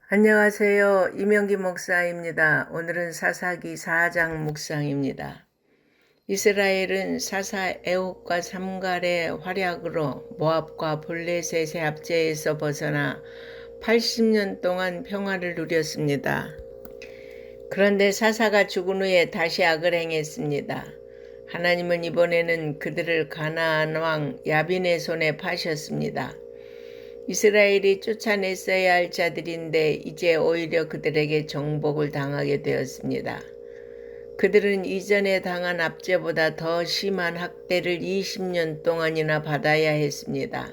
안녕하세요. 이명기 목사입니다. 오늘은 사사기 4장 묵상입니다. 이스라엘은 사사 에옥과 삼갈의 활약으로 모압과 블레셋의 압제에서 벗어나 80년 동안 평화를 누렸습니다. 그런데 사사가 죽은 후에 다시 악을 행했습니다. 하나님은 이번에는 그들을 가나안 왕 야빈의 손에 파셨습니다. 이스라엘이 쫓아냈어야 할 자들인데 이제 오히려 그들에게 정복을 당하게 되었습니다. 그들은 이전에 당한 압제보다 더 심한 학대를 20년 동안이나 받아야 했습니다.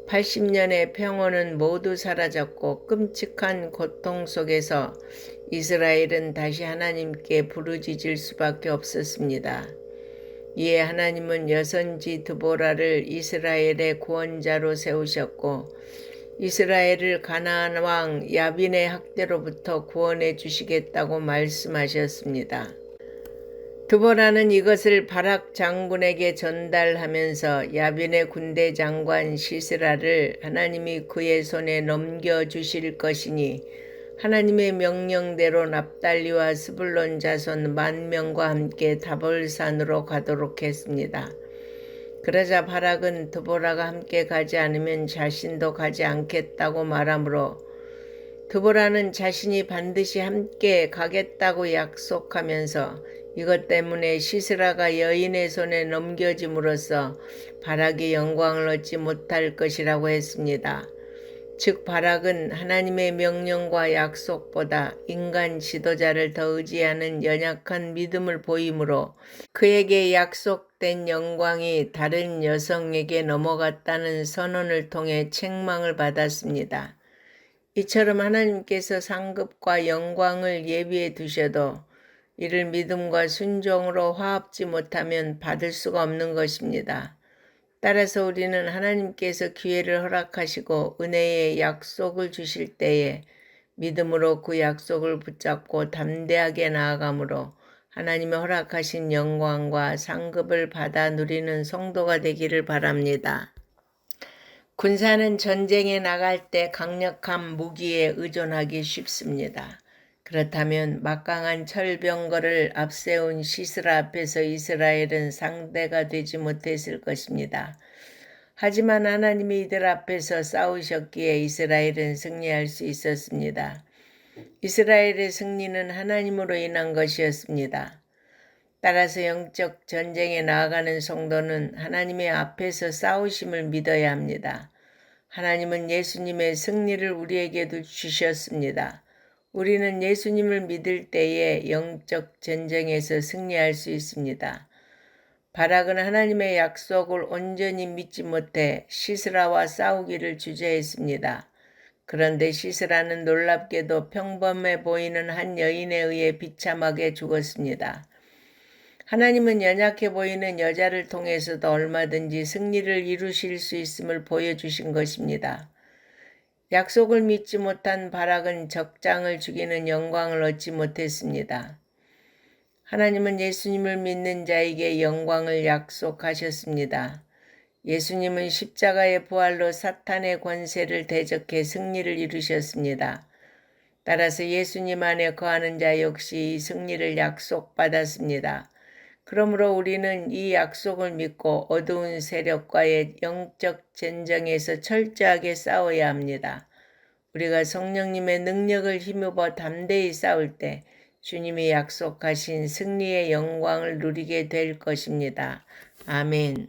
80년의 평온은 모두 사라졌고 끔찍한 고통 속에서 이스라엘은 다시 하나님께 부르짖을 수밖에 없었습니다. 이에 하나님은 여선지 드보라를 이스라엘의 구원자로 세우셨고 이스라엘을 가나안 왕 야빈의 학대로부터 구원해 주시겠다고 말씀하셨습니다. 드보라는 이것을 바락 장군에게 전달하면서 야빈의 군대 장관 시스라를 하나님이 그의 손에 넘겨주실 것이니 하나님의 명령대로 납달리와 스불론 자손 10,000명과 함께 다볼산으로 가도록 했습니다. 그러자 바락은 드보라가 함께 가지 않으면 자신도 가지 않겠다고 말하므로 드보라는 자신이 반드시 함께 가겠다고 약속하면서 이것 때문에 시스라가 여인의 손에 넘겨짐으로써 바락이 영광을 얻지 못할 것이라고 했습니다. 즉 바락은 하나님의 명령과 약속보다 인간 지도자를 더 의지하는 연약한 믿음을 보이므로 그에게 약속된 영광이 다른 여성에게 넘어갔다는 선언을 통해 책망을 받았습니다. 이처럼 하나님께서 상급과 영광을 예비해 두셔도 이를 믿음과 순종으로 화합지 못하면 받을 수가 없는 것입니다. 따라서 우리는 하나님께서 기회를 허락하시고 은혜의 약속을 주실 때에 믿음으로 그 약속을 붙잡고 담대하게 나아가므로 하나님의 허락하신 영광과 상급을 받아 누리는 성도가 되기를 바랍니다. 군사는 전쟁에 나갈 때 강력한 무기에 의존하기 쉽습니다. 그렇다면 막강한 철병거를 앞세운 시스라 앞에서 이스라엘은 상대가 되지 못했을 것입니다. 하지만 하나님이 이들 앞에서 싸우셨기에 이스라엘은 승리할 수 있었습니다. 이스라엘의 승리는 하나님으로 인한 것이었습니다. 따라서 영적 전쟁에 나아가는 성도는 하나님의 앞에서 싸우심을 믿어야 합니다. 하나님은 예수님의 승리를 우리에게도 주셨습니다. 우리는 예수님을 믿을 때에 영적 전쟁에서 승리할 수 있습니다. 바락은 하나님의 약속을 온전히 믿지 못해 시스라와 싸우기를 주저했습니다. 그런데 시스라는 놀랍게도 평범해 보이는 한 여인에 의해 비참하게 죽었습니다. 하나님은 연약해 보이는 여자를 통해서도 얼마든지 승리를 이루실 수 있음을 보여주신 것입니다. 약속을 믿지 못한 바락은 적장을 죽이는 영광을 얻지 못했습니다. 하나님은 예수님을 믿는 자에게 영광을 약속하셨습니다. 예수님은 십자가의 부활로 사탄의 권세를 대적해 승리를 이루셨습니다. 따라서 예수님 안에 거하는 자 역시 이 승리를 약속받았습니다. 그러므로 우리는 이 약속을 믿고 어두운 세력과의 영적 전쟁에서 철저하게 싸워야 합니다. 우리가 성령님의 능력을 힘입어 담대히 싸울 때 주님이 약속하신 승리의 영광을 누리게 될 것입니다. 아멘.